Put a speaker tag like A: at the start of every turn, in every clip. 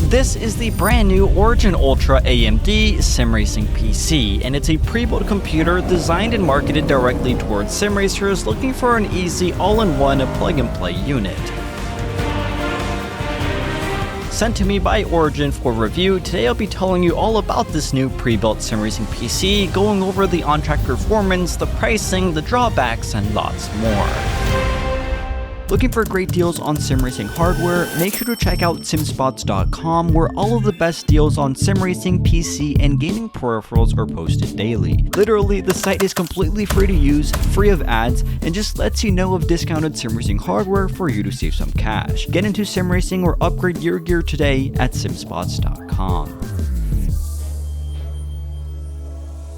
A: This is the brand new Origin Ultra AMD sim racing PC, and it's a pre-built computer designed and marketed directly towards sim racers looking for an easy all-in-one plug-and-play unit. Sent to me by Origin for review, today I'll be telling you all about this new pre-built sim racing PC, going over the on-track performance, the pricing, the drawbacks, and lots more. Looking for great deals on sim racing hardware? Make sure to check out Simspots.com, where all of the best deals on sim racing, PC, and gaming peripherals are posted daily. Literally, the site is completely free to use, free of ads, and just lets you know of discounted sim racing hardware for you to save some cash. Get into sim racing or upgrade your gear today at Simspots.com.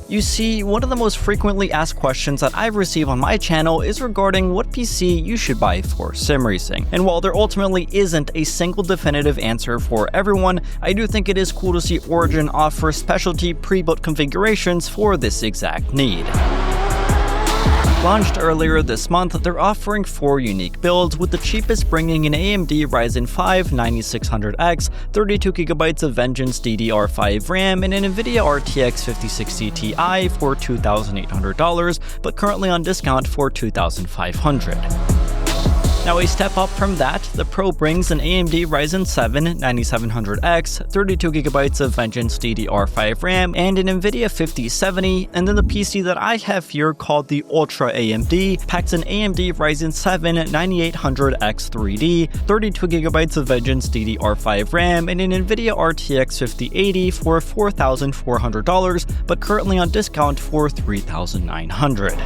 A: You see, one of the most frequently asked questions that I've received on my channel is regarding what PC you should buy for sim racing. And while there ultimately isn't a single definitive answer for everyone, I do think it is cool to see Origin offer specialty pre-built configurations for this exact need. Launched earlier this month, they're offering 4 unique builds, with the cheapest bringing an AMD Ryzen 5 9600X, 32GB of Vengeance DDR5 RAM, and an NVIDIA RTX 5060 Ti for $2,800, but currently on discount for $2,500. Now, a step up from that, the Pro brings an AMD Ryzen 7 9700X, 32GB of Vengeance DDR5 RAM, and an NVIDIA 5070, and then the PC that I have here, called the Ultra AMD, packs an AMD Ryzen 7 9800X 3D, 32GB of Vengeance DDR5 RAM, and an NVIDIA RTX 5080 for $4,400, but currently on discount for $3,900.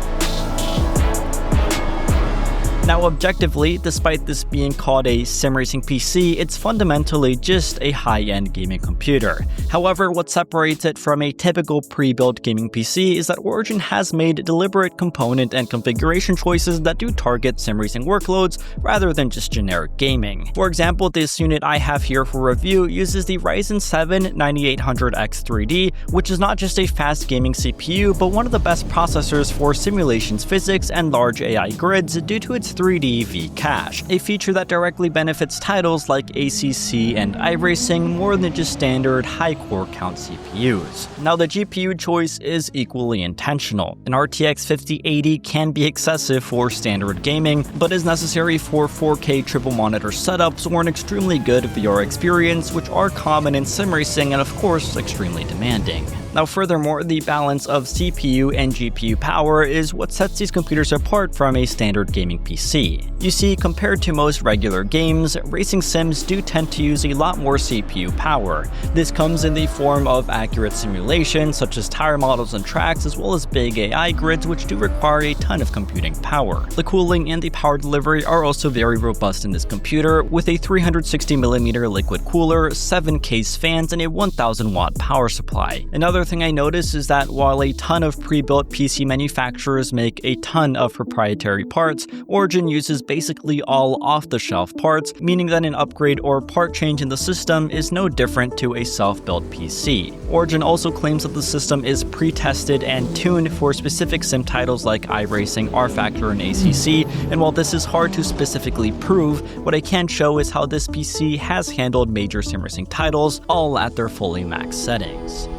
A: Now, objectively, despite this being called a sim racing PC, it's fundamentally just a high-end gaming computer. However, what separates it from a typical pre-built gaming PC is that Origin has made deliberate component and configuration choices that do target sim racing workloads rather than just generic gaming. For example, this unit I have here for review uses the Ryzen 7 9800X 3D, which is not just a fast gaming CPU, but one of the best processors for simulations physics and large AI grids due to its 3D V-Cache, a feature that directly benefits titles like ACC and iRacing more than just standard high core count CPUs. Now, the GPU choice is equally intentional. An RTX 5080 can be excessive for standard gaming, but is necessary for 4K triple monitor setups or an extremely good VR experience, which are common in sim racing and of course extremely demanding. Now, furthermore, the balance of CPU and GPU power is what sets these computers apart from a standard gaming PC. You see, compared to most regular games, racing sims do tend to use a lot more CPU power. This comes in the form of accurate simulations such as tire models and tracks, as well as big AI grids, which do require a ton of computing power. The cooling and the power delivery are also very robust in this computer, with a 360mm liquid cooler, 7 case fans, and a 1000-watt power supply. Another thing I noticed is that while a ton of pre-built PC manufacturers make a ton of proprietary parts, Origin uses basically all off-the-shelf parts, meaning that an upgrade or part change in the system is no different to a self-built PC. Origin also claims that the system is pre-tested and tuned for specific sim titles like iRacing, rFactor, and ACC, and while this is hard to specifically prove, what I can show is how this PC has handled major sim racing titles, all at their fully maxed settings.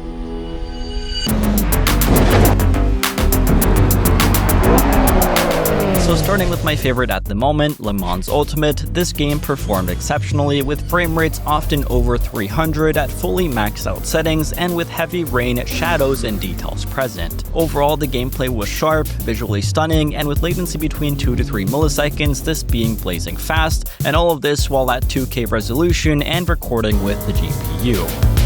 A: So starting with my favorite at the moment, Le Mans Ultimate, this game performed exceptionally, with frame rates often over 300 at fully maxed out settings and with heavy rain, shadows, and details present. Overall, the gameplay was sharp, visually stunning, and with latency between 2 to 3 milliseconds, this being blazing fast, and all of this while at 2K resolution and recording with the GPU.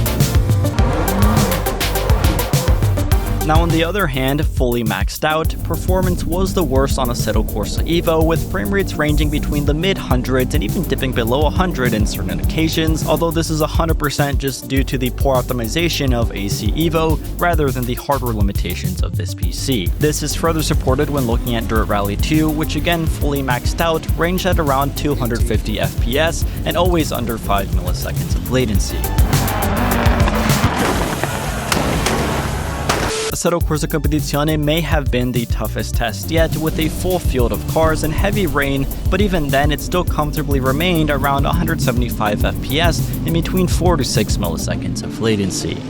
A: Now, on the other hand, fully maxed out, performance was the worst on Assetto Corsa Evo, with frame rates ranging between the mid-hundreds and even dipping below 100 in certain occasions, although this is 100% just due to the poor optimization of AC Evo rather than the hardware limitations of this PC. This is further supported when looking at Dirt Rally 2, which again fully maxed out, ranged at around 250 FPS and always under 5 milliseconds of latency. Assetto Corsa Competizione may have been the toughest test yet, with a full field of cars and heavy rain, but even then it still comfortably remained around 175 FPS in between 4 to 6 milliseconds of latency.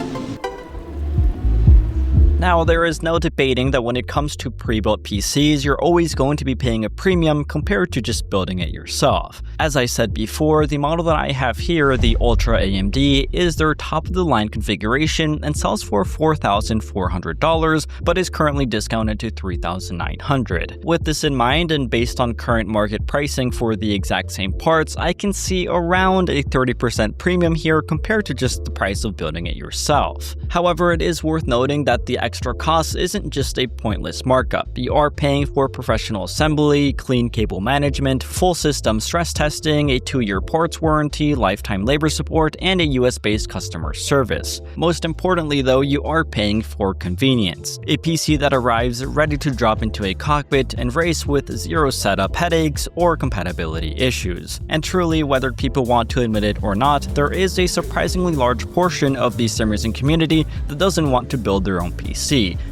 A: Now, there is no debating that when it comes to pre-built PCs, you're always going to be paying a premium compared to just building it yourself. As I said before, the model that I have here, the Ultra AMD, is their top-of-the-line configuration and sells for $4,400, but is currently discounted to $3,900. With this in mind, and based on current market pricing for the exact same parts, I can see around a 30% premium here compared to just the price of building it yourself. However, it is worth noting that the extra cost isn't just a pointless markup. You are paying for professional assembly, clean cable management, full system stress testing, a 2-year parts warranty, lifetime labor support, and a US-based customer service. Most importantly though, you are paying for convenience. A PC that arrives ready to drop into a cockpit and race with 0 setup headaches or compatibility issues. And truly, whether people want to admit it or not, there is a surprisingly large portion of the sim racing community that doesn't want to build their own PC.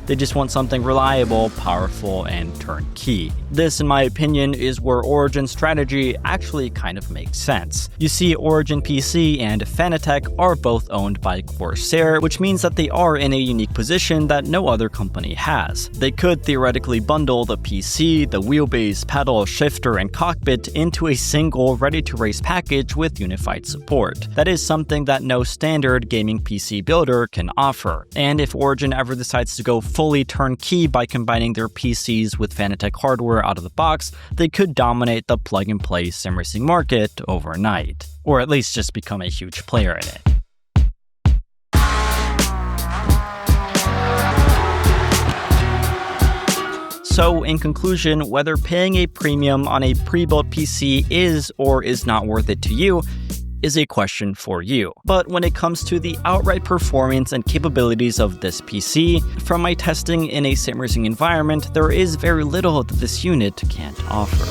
A: They just want something reliable, powerful, and turnkey. This, in my opinion, is where Origin's strategy actually kind of makes sense. You see, Origin PC and Fanatec are both owned by Corsair, which means that they are in a unique position that no other company has. They could theoretically bundle the PC, the wheelbase, pedal, shifter, and cockpit into a single ready-to-race package with unified support. That is something that no standard gaming PC builder can offer. And if Origin ever decides to go fully turnkey by combining their PCs with Fanatec hardware out of the box, they could dominate the plug-and-play sim racing market overnight. Or at least just become a huge player in it. So, in conclusion, whether paying a premium on a pre-built PC is or is not worth it to you is a question for you. But when it comes to the outright performance and capabilities of this PC, from my testing in a sim racing environment, there is very little that this unit can't offer.